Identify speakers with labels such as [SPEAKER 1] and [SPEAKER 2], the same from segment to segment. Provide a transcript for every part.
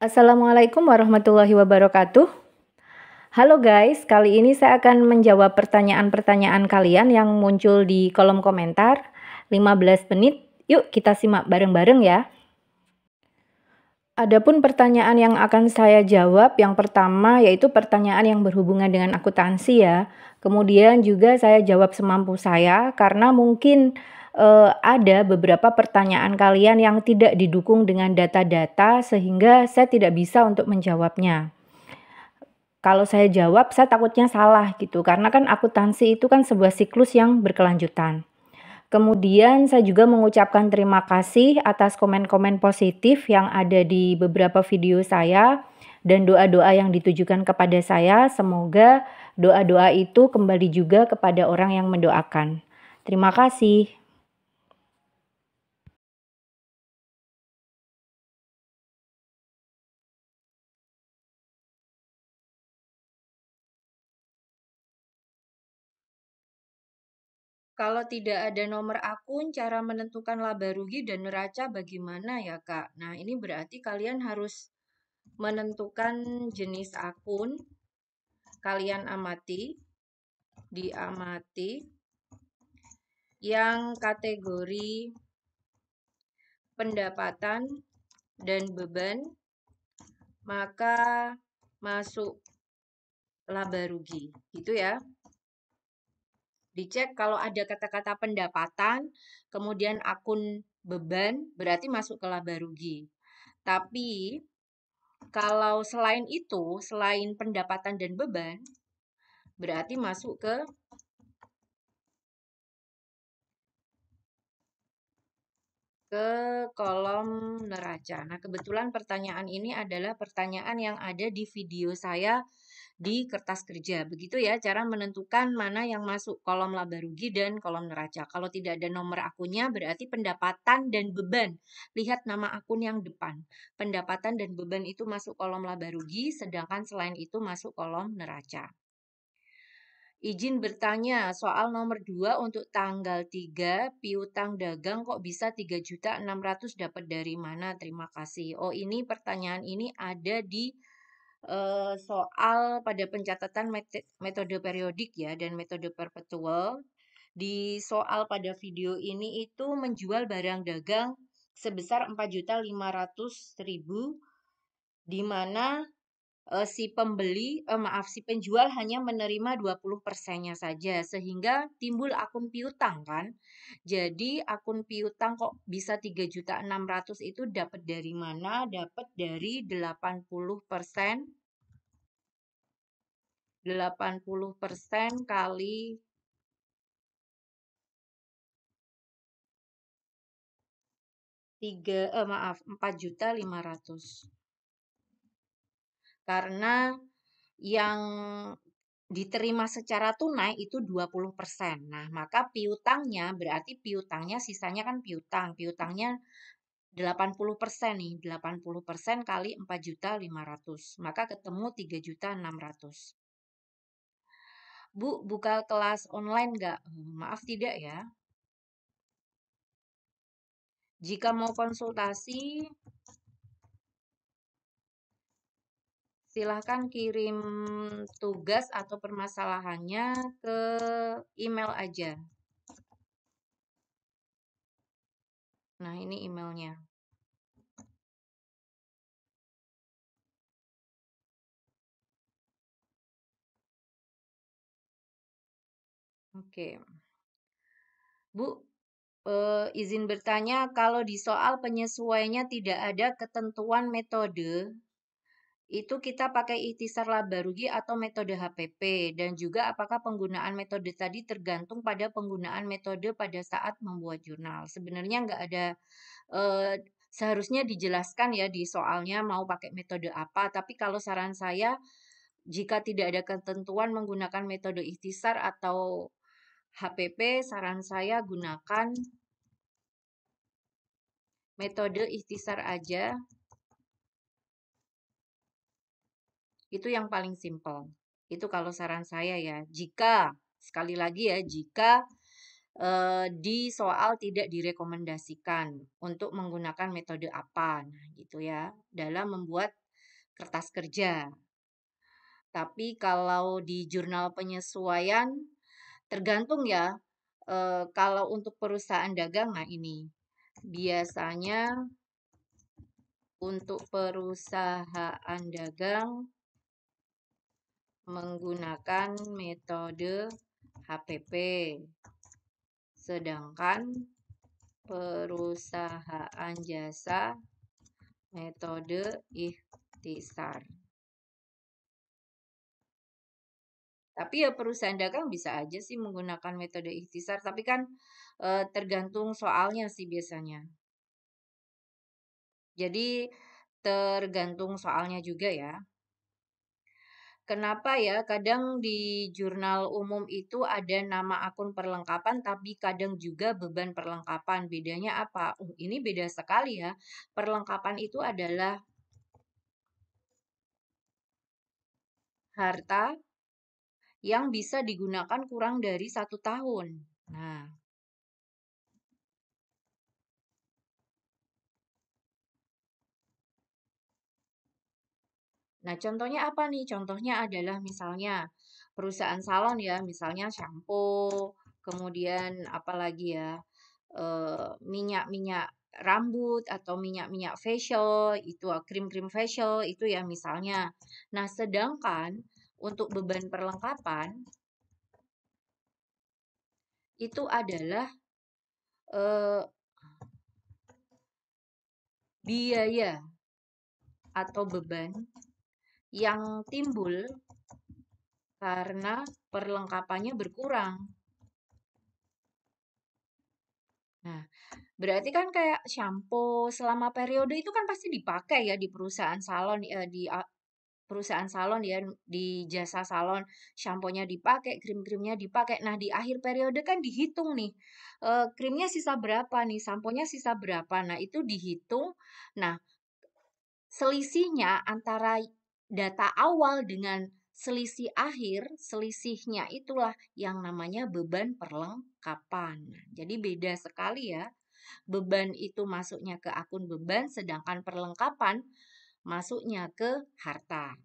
[SPEAKER 1] Assalamualaikum warahmatullahi wabarakatuh. Halo guys, kali ini saya akan menjawab pertanyaan-pertanyaan kalian yang muncul di kolom komentar. 15 menit, yuk kita simak bareng-bareng ya. Adapun pertanyaan yang akan saya jawab, yang pertama yaitu pertanyaan yang berhubungan dengan akuntansi ya. Kemudian juga saya jawab semampu saya karena mungkin ada beberapa pertanyaan kalian yang tidak didukung dengan data-data sehingga saya tidak bisa untuk menjawabnya. Kalau saya jawab, saya takutnya salah gitu, karena kan akuntansi itu kan sebuah siklus yang berkelanjutan. Kemudian saya juga mengucapkan terima kasih atas komen-komen positif yang ada di beberapa video saya dan doa-doa yang ditujukan kepada saya. Semoga doa-doa itu kembali juga kepada orang yang mendoakan. Terima kasih. Kalau tidak ada nomor akun, cara menentukan laba rugi dan neraca bagaimana ya, Kak? Nah, ini berarti kalian harus menentukan jenis akun, kalian amati, diamati, yang kategori pendapatan dan beban, maka masuk laba rugi, gitu ya. Dicek kalau ada kata-kata pendapatan, kemudian akun beban, berarti masuk ke laba rugi. Tapi kalau selain itu, selain pendapatan dan beban, berarti masuk ke kolom neraca. Nah, kebetulan pertanyaan ini adalah pertanyaan yang ada di video saya di kertas kerja. Begitu ya, cara menentukan mana yang masuk kolom laba rugi dan kolom neraca. Kalau tidak ada nomor akunnya, berarti pendapatan dan beban. Lihat nama akun yang depan. Pendapatan dan beban itu masuk kolom laba rugi, sedangkan selain itu masuk kolom neraca. Izin bertanya soal nomor 2 untuk tanggal 3 piutang dagang kok bisa 3.600.000 dapat dari mana? Terima kasih. Oh, ini pertanyaan ini ada di soal pada pencatatan metode periodik ya dan metode perpetual. Di soal pada video ini itu menjual barang dagang sebesar 4.500.000 di mana si penjual hanya menerima 20%-nya saja sehingga timbul akun piutang kan. Jadi akun piutang kok bisa 3.600.000 itu dapat dari mana? Dapat dari 80% kali 4.500.000. Karena yang diterima secara tunai itu 20%. Nah, maka piutangnya berarti piutangnya sisanya kan piutang. Piutangnya 80% nih, 80% kali 4.500.000. Maka ketemu 3.600.000. Bu, buka kelas online nggak? Maaf tidak ya. Jika mau konsultasi, silahkan kirim tugas atau permasalahannya ke email aja. Nah, ini emailnya. Oke. Bu, izin bertanya, kalau di soal penyesuaiannya tidak ada ketentuan metode, itu kita pakai ikhtisar laba rugi atau metode HPP, dan juga apakah penggunaan metode tadi tergantung pada penggunaan metode pada saat membuat jurnal. Sebenarnya nggak ada, seharusnya dijelaskan ya di soalnya mau pakai metode apa, tapi kalau saran saya, jika tidak ada ketentuan menggunakan metode ikhtisar atau HPP, saran saya gunakan metode ikhtisar aja, itu yang paling simple. Itu kalau saran saya ya. Jika, sekali lagi ya, jika di soal tidak direkomendasikan untuk menggunakan metode apa, nah gitu ya, dalam membuat kertas kerja. Tapi kalau di jurnal penyesuaian tergantung ya. Kalau untuk perusahaan dagang, nah ini biasanya untuk perusahaan dagang menggunakan metode HPP, sedangkan perusahaan jasa metode ikhtisar. Tapi ya perusahaan dagang bisa aja sih menggunakan metode ikhtisar, tapi kan tergantung soalnya sih biasanya. Jadi tergantung soalnya juga ya. Kenapa ya? Kadang di jurnal umum itu ada nama akun perlengkapan, tapi kadang juga beban perlengkapan. Bedanya apa? Ini beda sekali ya. Perlengkapan itu adalah harta yang bisa digunakan kurang dari 1 tahun. Nah, Nah, contohnya apa nih? Contohnya adalah misalnya perusahaan salon ya, misalnya shampoo, kemudian apalagi ya, minyak-minyak rambut atau minyak-minyak facial, itu krim-krim facial itu ya misalnya. Nah, sedangkan untuk beban perlengkapan itu adalah eh, biaya atau beban yang timbul karena perlengkapannya berkurang. Nah, berarti kan kayak shampoo selama periode itu kan pasti dipakai ya di perusahaan salon di perusahaan salon ya di jasa salon shampoo-nya dipakai, krim-krimnya dipakai. Nah, di akhir periode kan dihitung nih. Krimnya sisa berapa nih, samponya sisa berapa. Nah, itu dihitung. Nah, selisihnya antara data awal dengan selisih akhir, selisihnya itulah yang namanya beban perlengkapan. Nah, jadi beda sekali ya. Beban itu masuknya ke akun beban, sedangkan perlengkapan masuknya ke harta.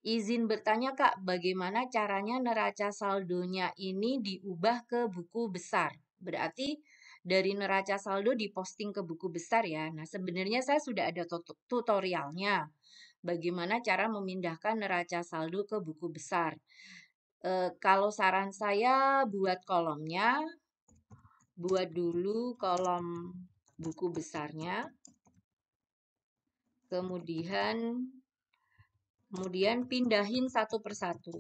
[SPEAKER 1] Izin bertanya Kak, bagaimana caranya neraca saldonya ini diubah ke buku besar? Berarti dari neraca saldo diposting ke buku besar ya. Nah, sebenarnya saya sudah ada tutorialnya. Bagaimana cara memindahkan neraca saldo ke buku besar. Kalau saran saya buat kolomnya, buat dulu kolom buku besarnya, kemudian pindahin satu persatu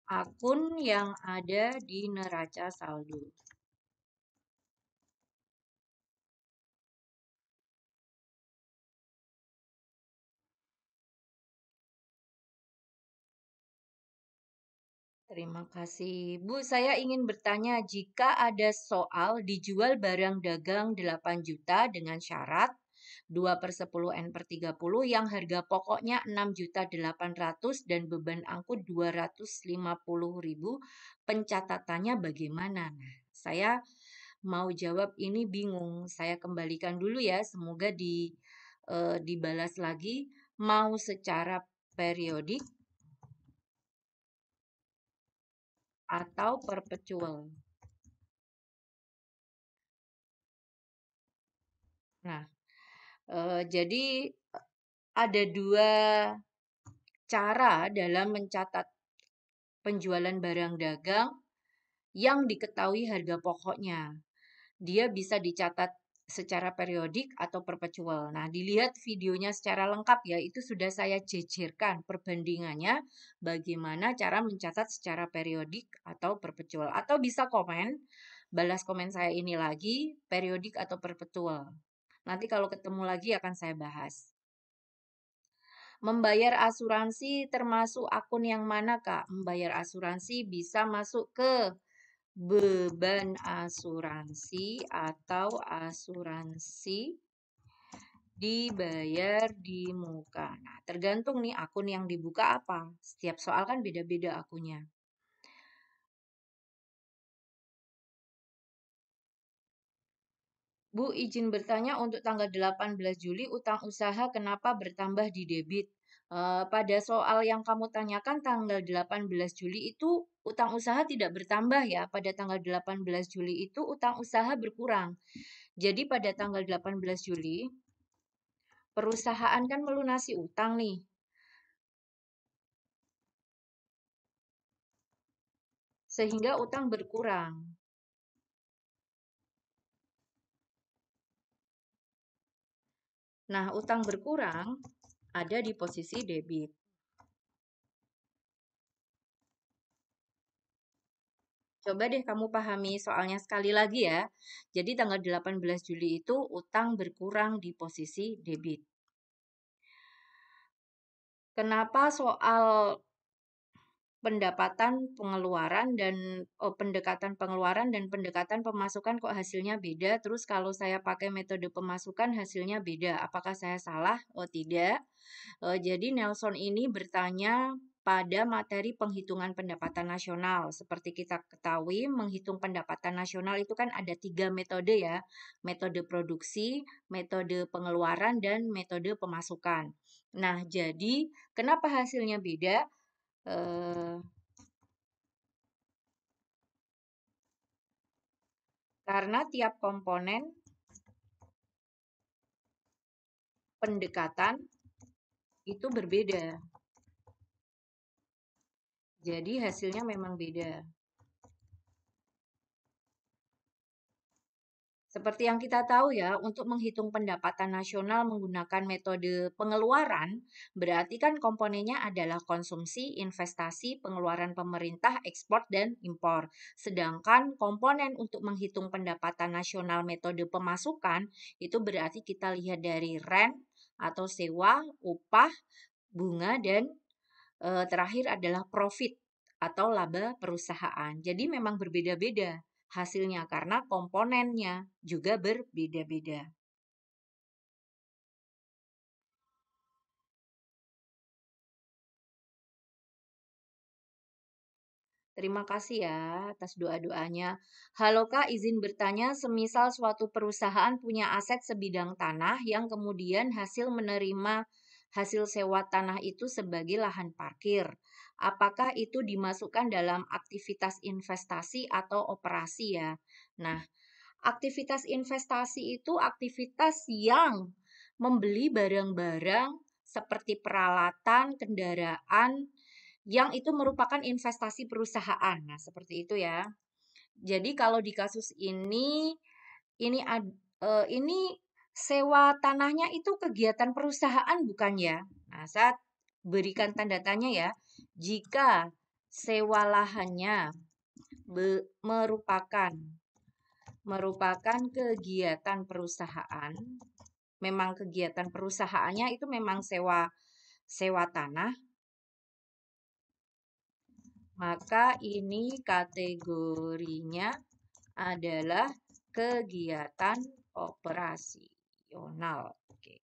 [SPEAKER 1] akun yang ada di neraca saldo. Terima kasih. Bu, saya ingin bertanya, jika ada soal dijual barang dagang 8 juta dengan syarat 2/10 N/30 yang harga pokoknya 6.800.000 dan beban angkut 250.000, pencatatannya bagaimana? Nah, saya mau jawab ini bingung. Saya kembalikan dulu ya, semoga dibalas lagi. Mau secara periodik atau perpetual. Nah, jadi ada dua cara dalam mencatat penjualan barang dagang yang diketahui harga pokoknya. Dia bisa dicatat secara periodik atau perpetual. Nah, dilihat videonya secara lengkap ya, itu sudah saya jejerkan perbandingannya bagaimana cara mencatat secara periodik atau perpetual. Atau bisa komen, balas komen saya ini lagi, periodik atau perpetual. Nanti kalau ketemu lagi akan saya bahas. Membayar asuransi termasuk akun yang mana, Kak? Membayar asuransi bisa masuk ke beban asuransi atau asuransi dibayar di muka. Nah, tergantung nih akun yang dibuka apa. Setiap soal kan beda-beda akunnya. Bu, izin bertanya untuk tanggal 18 Juli utang usaha kenapa bertambah di debit? Pada soal yang kamu tanyakan tanggal 18 Juli itu utang usaha tidak bertambah ya. Pada tanggal 18 Juli itu utang usaha berkurang. Jadi pada tanggal 18 Juli perusahaan kan melunasi utang nih. Sehingga utang berkurang. Nah, utang berkurang ada di posisi debit. Coba deh kamu pahami soalnya sekali lagi ya. Jadi tanggal 18 Juli itu utang berkurang di posisi debit. Kenapa soal pendapatan pengeluaran dan pendekatan pengeluaran dan pendekatan pemasukan kok hasilnya beda? Terus kalau saya pakai metode pemasukan hasilnya beda. Apakah saya salah? Oh, tidak. Jadi Nelson ini bertanya pada materi penghitungan pendapatan nasional. Seperti kita ketahui, menghitung pendapatan nasional itu kan ada 3 metode ya. Metode produksi, metode pengeluaran, dan metode pemasukan. Nah, jadi kenapa hasilnya beda? Eh, karena tiap komponen pendekatan itu berbeda. Jadi hasilnya memang beda. Seperti yang kita tahu ya, untuk menghitung pendapatan nasional menggunakan metode pengeluaran, berarti kan komponennya adalah konsumsi, investasi, pengeluaran pemerintah, ekspor, dan impor. Sedangkan komponen untuk menghitung pendapatan nasional metode pemasukan, itu berarti kita lihat dari rent atau sewa, upah, bunga, dan terakhir adalah profit atau laba perusahaan. Jadi memang berbeda-beda hasilnya karena komponennya juga berbeda-beda. Terima kasih ya atas doa-doanya. Halo Kak, izin bertanya, semisal suatu perusahaan punya aset sebidang tanah yang kemudian hasil menerima hasil sewa tanah itu sebagai lahan parkir. Apakah itu dimasukkan dalam aktivitas investasi atau operasi ya? Nah, aktivitas investasi itu aktivitas yang membeli barang-barang seperti peralatan, kendaraan, yang itu merupakan investasi perusahaan. Nah, seperti itu ya. Jadi kalau di kasus ini ini sewa tanahnya itu kegiatan perusahaan bukan ya? Nah, saya berikan tanda tanya ya. Jika sewa lahannya merupakan kegiatan perusahaan, memang kegiatan perusahaannya itu memang sewa sewa tanah, maka ini kategorinya adalah kegiatan operasional. Oke.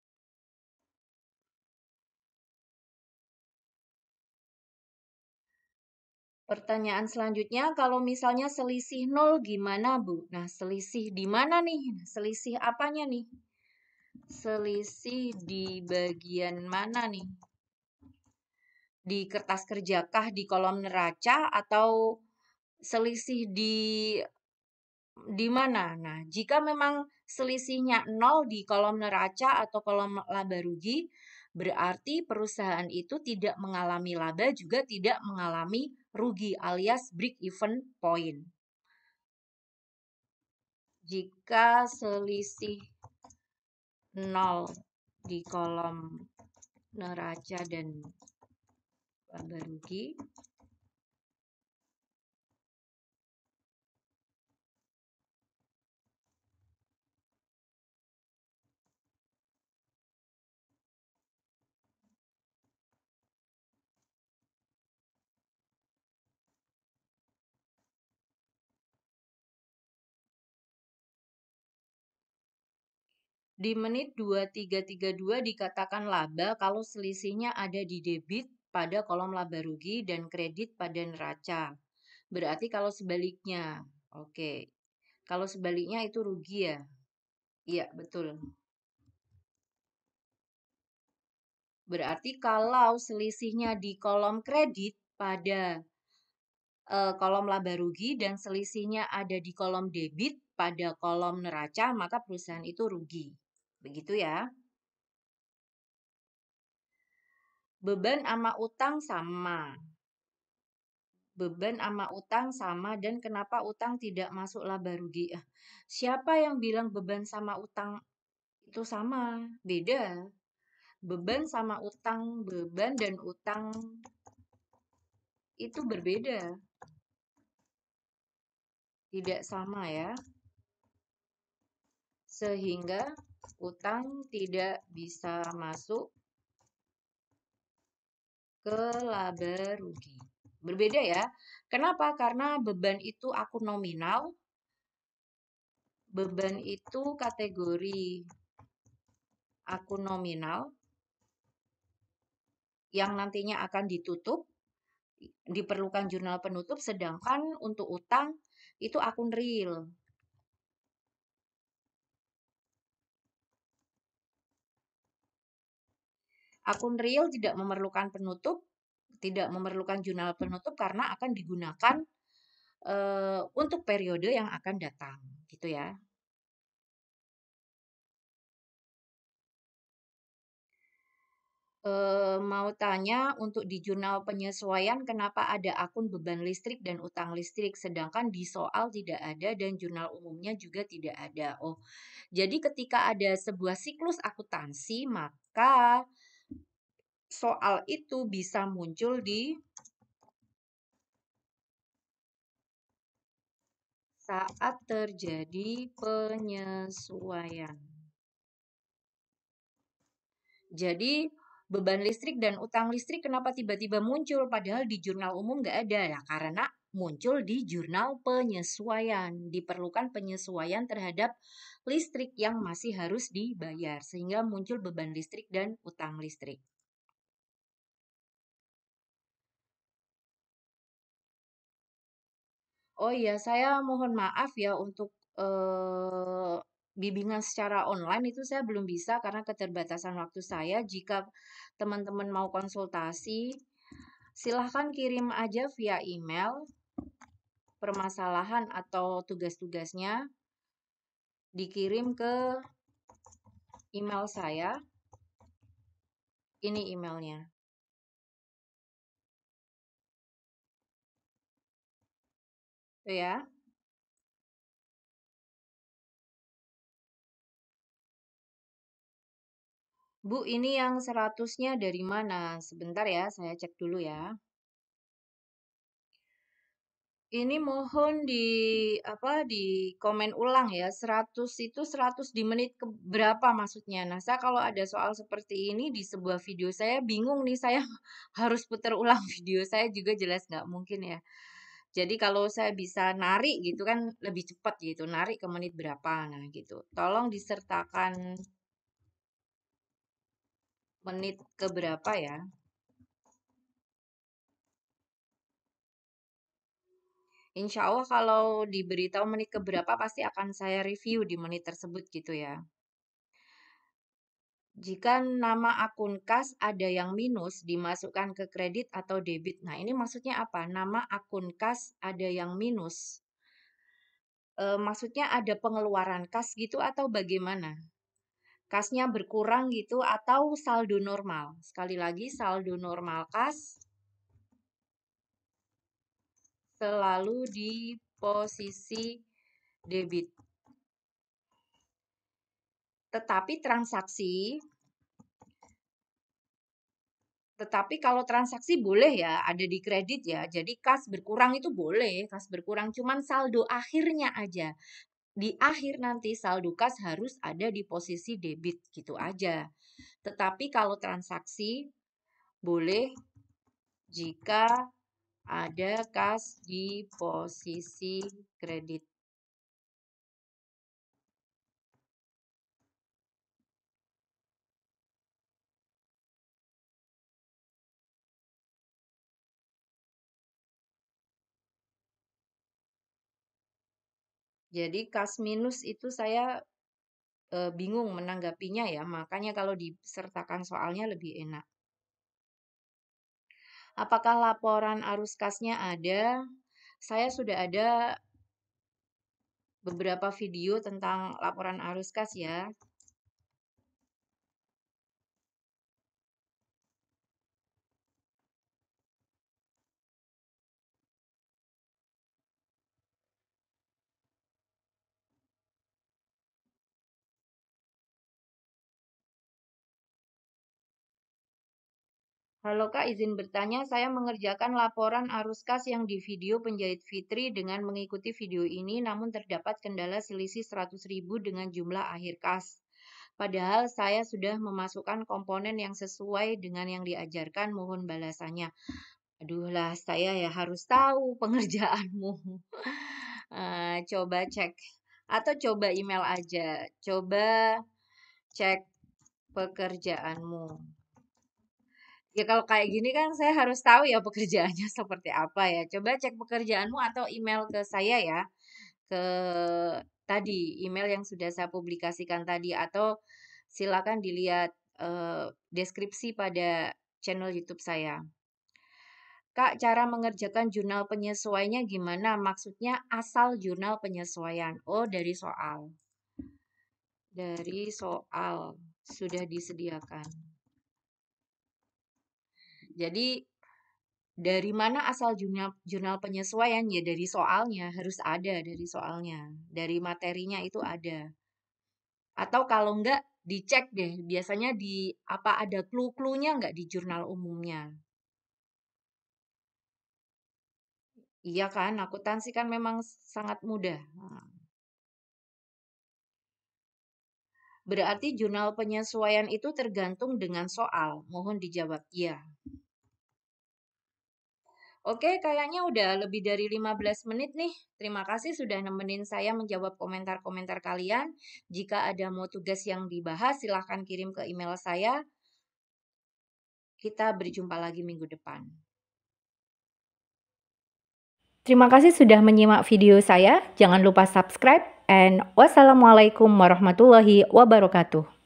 [SPEAKER 1] Pertanyaan selanjutnya, kalau misalnya selisih nol gimana, Bu? Nah, selisih di mana nih? Selisih apanya nih? Selisih di bagian mana nih? Di kertas kerjakah di kolom neraca atau selisih di mana? Nah, jika memang selisihnya nol di kolom neraca atau kolom laba rugi, berarti perusahaan itu tidak mengalami laba juga tidak mengalami rugi alias break even point. Jika selisih nol di kolom neraca dan laba rugi, di menit 2332 dikatakan laba kalau selisihnya ada di debit pada kolom laba rugi dan kredit pada neraca. Berarti kalau sebaliknya, oke. Kalau sebaliknya itu rugi ya. Iya, betul. Berarti kalau selisihnya di kolom kredit pada kolom laba rugi dan selisihnya ada di kolom debit pada kolom neraca, maka perusahaan itu rugi. Begitu ya. Beban sama utang sama. Beban sama utang sama dan kenapa utang tidak masuk laba rugi? Siapa yang bilang beban sama utang itu sama? Beda. Beban sama utang, beban dan utang itu berbeda. Tidak sama ya. Sehingga utang tidak bisa masuk ke laba rugi. Berbeda ya. Kenapa? Karena beban itu akun nominal, beban itu kategori akun nominal yang nantinya akan ditutup, diperlukan jurnal penutup, sedangkan untuk utang itu akun real. Akun real tidak memerlukan penutup, tidak memerlukan jurnal penutup karena akan digunakan untuk periode yang akan datang, gitu ya. Mau tanya untuk di jurnal penyesuaian kenapa ada akun beban listrik dan utang listrik, sedangkan di soal tidak ada dan jurnal umumnya juga tidak ada. Oh, jadi ketika ada sebuah siklus akuntansi, maka soal itu bisa muncul di saat terjadi penyesuaian. Jadi beban listrik dan utang listrik kenapa tiba-tiba muncul padahal di jurnal umum nggak ada ya karena muncul di jurnal penyesuaian. Diperlukan penyesuaian terhadap listrik yang masih harus dibayar sehingga muncul beban listrik dan utang listrik. Oh iya, saya mohon maaf ya untuk bimbingan secara online itu saya belum bisa karena keterbatasan waktu saya. Jika teman-teman mau konsultasi, silahkan kirim aja via email permasalahan atau tugas-tugasnya dikirim ke email saya. Ini emailnya. Tuh ya. Bu, ini yang 100-nya dari mana? Sebentar ya, saya cek dulu ya. Ini mohon di apa di komen ulang ya. 100 itu 100 di menit ke berapa maksudnya. Nah, saya kalau ada soal seperti ini di sebuah video saya bingung nih saya harus putar ulang video saya juga jelas nggak mungkin ya. Jadi kalau saya bisa narik gitu kan lebih cepat gitu. Narik ke menit berapa nah gitu. Tolong disertakan menit ke berapa ya. Insya Allah kalau diberitahu menit ke berapa pasti akan saya review di menit tersebut gitu ya. Jika nama akun kas ada yang minus, dimasukkan ke kredit atau debit. Nah, ini maksudnya apa? Nama akun kas ada yang minus. Maksudnya ada pengeluaran kas gitu atau bagaimana? Kasnya berkurang gitu atau saldo normal? Sekali lagi, saldo normal kas selalu di posisi debit. Tetapi transaksi Tetapi kalau transaksi boleh ya, ada di kredit ya. Jadi kas berkurang itu boleh, kas berkurang cuman saldo akhirnya aja. Di akhir nanti saldo kas harus ada di posisi debit gitu aja. Tetapi kalau transaksi boleh jika ada kas di posisi kredit. Jadi kas minus itu saya bingung menanggapinya ya, makanya kalau disertakan soalnya lebih enak. Apakah laporan arus kasnya ada? Saya sudah ada beberapa video tentang laporan arus kas ya. Halo Kak, izin bertanya, saya mengerjakan laporan arus kas yang di video penjahit Fitri dengan mengikuti video ini, namun terdapat kendala selisih 100.000 dengan jumlah akhir kas. Padahal saya sudah memasukkan komponen yang sesuai dengan yang diajarkan, mohon balasannya. Aduh lah, saya ya harus tahu pengerjaanmu. Coba cek, atau coba email aja. Coba cek pekerjaanmu. Ya kalau kayak gini kan saya harus tahu ya pekerjaannya seperti apa ya. Coba cek pekerjaanmu atau email ke saya ya. Ke tadi, email yang sudah saya publikasikan tadi. Atau silakan dilihat deskripsi pada channel YouTube saya. Kak, cara mengerjakan jurnal penyesuaiannya gimana? Maksudnya asal jurnal penyesuaian. Oh, dari soal. Dari soal sudah disediakan. Jadi dari mana asal jurnal penyesuaian? Ya dari soalnya, harus ada dari soalnya. Dari materinya itu ada. Atau kalau enggak, dicek deh. Biasanya di apa ada clue-cluenya enggak di jurnal umumnya? Iya kan, akuntansi kan memang sangat mudah. Nah, berarti jurnal penyesuaian itu tergantung dengan soal. Mohon dijawab iya. Oke, kayaknya udah lebih dari 15 menit nih. Terima kasih sudah nemenin saya menjawab komentar-komentar kalian. Jika ada mau tugas yang dibahas, silahkan kirim ke email saya. Kita berjumpa lagi minggu depan. Terima kasih sudah menyimak video saya. Jangan lupa subscribe and wassalamualaikum warahmatullahi wabarakatuh.